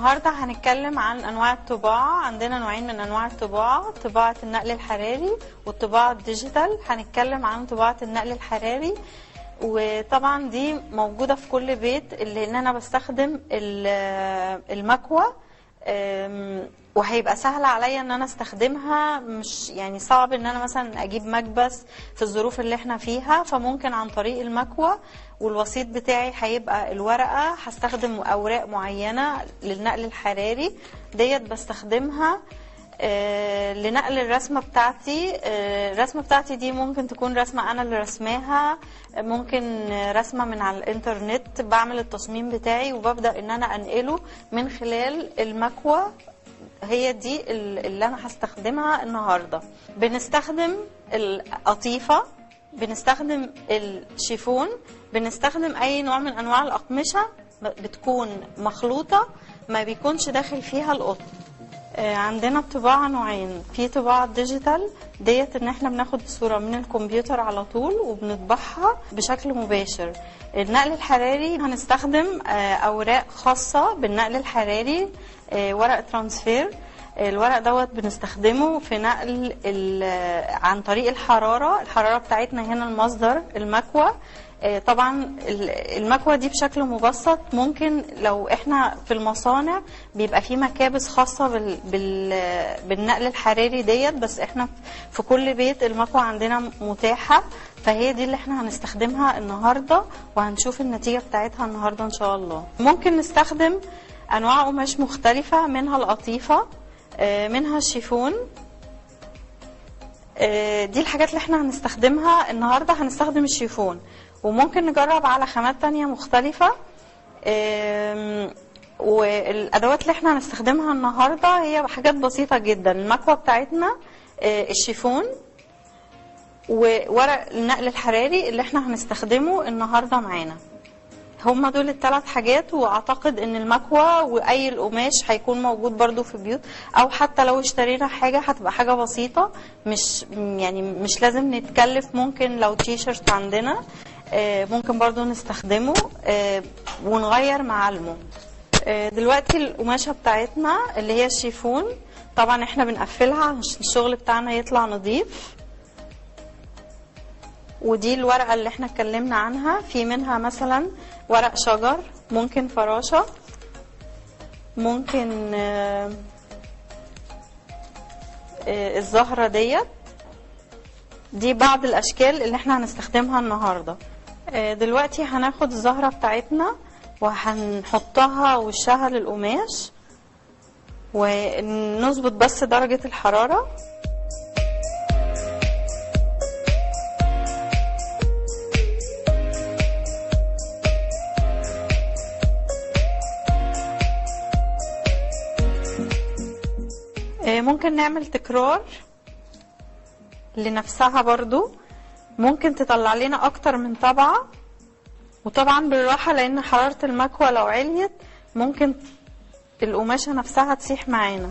النهارده هنتكلم عن انواع الطباعه. عندنا نوعين من انواع الطباعه، طباعه النقل الحراري والطباعه الديجيتال. هنتكلم عن طباعه النقل الحراري، وطبعا دي موجوده في كل بيت، اللي ان انا بستخدم المكوه، وهيبقى سهل عليا ان انا استخدمها. مش يعني صعب ان انا مثلا اجيب مكبس في الظروف اللي احنا فيها، فممكن عن طريق المكوه. والوسيط بتاعي هيبقى الورقه. هستخدم اوراق معينه للنقل الحراري ديت، بستخدمها لنقل الرسمه بتاعتي. الرسمه بتاعتي دي ممكن تكون رسمه انا اللي رسماها، ممكن رسمه من على الانترنت. بعمل التصميم بتاعي وببدا ان انا انقله من خلال المكوه. هي دي اللي انا هستخدمها النهارده. بنستخدم القطيفه، بنستخدم الشيفون، بنستخدم اي نوع من انواع الاقمشه بتكون مخلوطه، ما بيكونش داخل فيها القطن. عندنا الطباعه نوعين، في طباعه ديجيتال ديت ان احنا بناخد صوره من الكمبيوتر على طول وبنطبعها بشكل مباشر. النقل الحراري هنستخدم اوراق خاصه بالنقل الحراري، ورق ترانسفير. الورق دوت بنستخدمه في نقل عن طريق الحراره بتاعتنا. هنا المصدر المكوه. طبعا المكوه دي بشكل مبسط، ممكن لو احنا في المصانع بيبقى في مكابس خاصه بالنقل الحراري ديت، بس احنا في كل بيت المكوه عندنا متاحه. فهي دي اللي احنا هنستخدمها النهارده، وهنشوف النتيجه بتاعتها النهارده ان شاء الله. ممكن نستخدم انواع قماش مختلفه، منها القطيفه، منها الشيفون. دي الحاجات اللي احنا هنستخدمها النهارده. هنستخدم الشيفون، وممكن نجرب على خامات تانية مختلفة. والأدوات اللي احنا هنستخدمها النهاردة هي حاجات بسيطة جدا. المكوة بتاعتنا، الشيفون، وورق النقل الحراري اللي احنا هنستخدمه النهاردة معانا. هما دول الثلاث حاجات، واعتقد ان المكوة واي القماش هيكون موجود برضو في البيوت، او حتى لو اشترينا حاجة هتبقى حاجة بسيطة، مش لازم نتكلف. ممكن لو تيشرت عندنا ممكن برضو نستخدمه ونغير معالمه. دلوقتي القماشة بتاعتنا اللي هي الشيفون، طبعا احنا بنقفلها عشان الشغل بتاعنا يطلع نظيف. ودي الورقة اللي احنا اتكلمنا عنها، في منها مثلا ورق شجر، ممكن فراشة، ممكن الزهرة دي بعض الاشكال اللي احنا هنستخدمها النهاردة. دلوقتي هناخد الزهرة بتاعتنا وهنحطها وشها للقماش، ونظبط بس درجة الحرارة. ممكن نعمل تكرار لنفسها برضو، ممكن تطلع لنا اكتر من طبعة. وطبعا بالراحة، لان حرارة المكوى لو عليت ممكن القماشة نفسها تسيح معانا.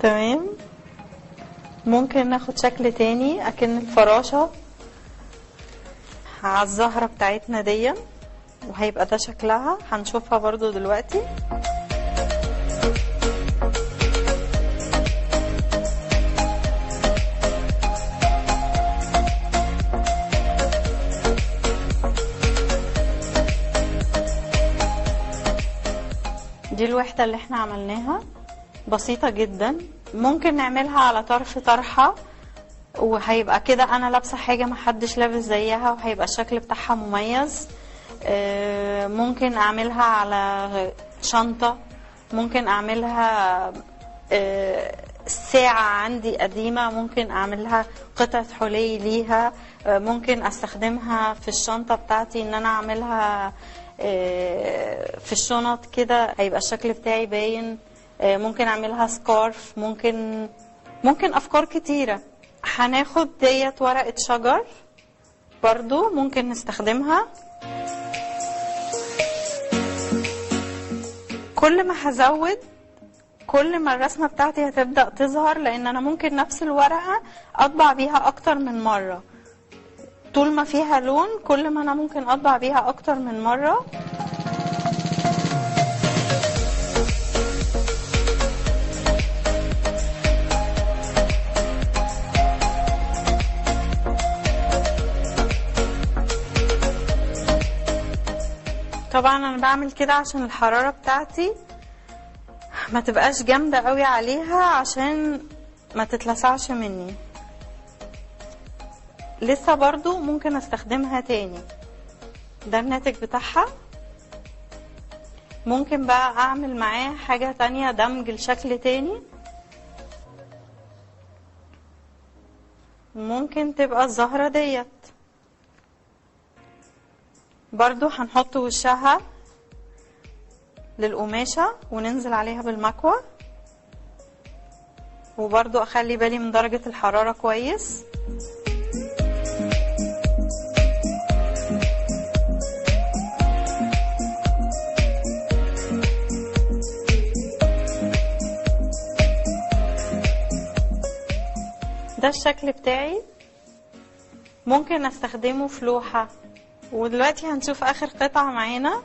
تمام. ممكن ناخد شكل تاني اكن الفراشة على الزهرة بتاعتنا دي، وهيبقى ده شكلها. هنشوفها برضو دلوقتي. دي الوحدة اللي احنا عملناها، بسيطة جدا. ممكن نعملها على طرف طرحة، وهيبقى كده انا لابسه حاجه محدش لابس زيها، وهيبقى الشكل بتاعها مميز. ممكن اعملها على شنطه، ممكن اعملها ساعه عندي قديمه، ممكن اعملها قطعه حلي ليها. ممكن استخدمها في الشنطه بتاعتي، ان انا اعملها في الشنط كده، هيبقى الشكل بتاعي باين. ممكن اعملها سكارف، ممكن افكار كتيره. هناخد ديت ورقة شجر برضو ممكن نستخدمها. كل ما هزود كل ما الرسمة بتاعتي هتبدأ تظهر، لان انا ممكن نفس الورقة اطبع بيها اكتر من مرة. طول ما فيها لون كل ما انا ممكن اطبع بيها اكتر من مرة. طبعا انا بعمل كده عشان الحرارة بتاعتي ما تبقاش جامدة قوي عليها عشان ما تتلسعش مني. لسه برضو ممكن استخدمها تاني. ده الناتج بتاعها. ممكن بقى اعمل معاه حاجة تانية، دمج لشكل تاني. ممكن تبقى الزهرة ديت برضو هنحط وشها للقماشة وننزل عليها بالمكوى، وبرضو اخلي بالي من درجة الحرارة كويس. ده الشكل بتاعي، ممكن استخدمه في لوحة. ودلوقتي هنشوف اخر قطعة معانا.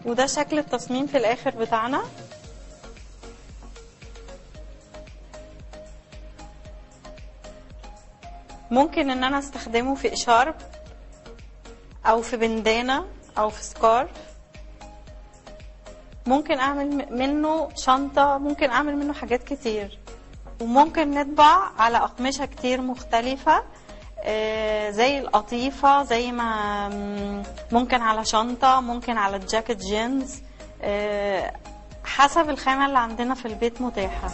وده شكل التصميم في الاخر بتاعنا. ممكن ان انا استخدمه في اشارب او في بندانة او في سكارف. ممكن اعمل منه شنطة، ممكن اعمل منه حاجات كتير. وممكن نطبع على اقمشة كتير مختلفة، زي القطيفة، زي ما ممكن على شنطة، ممكن على الجاكيت جينز، حسب الخامة اللي عندنا في البيت متاحة.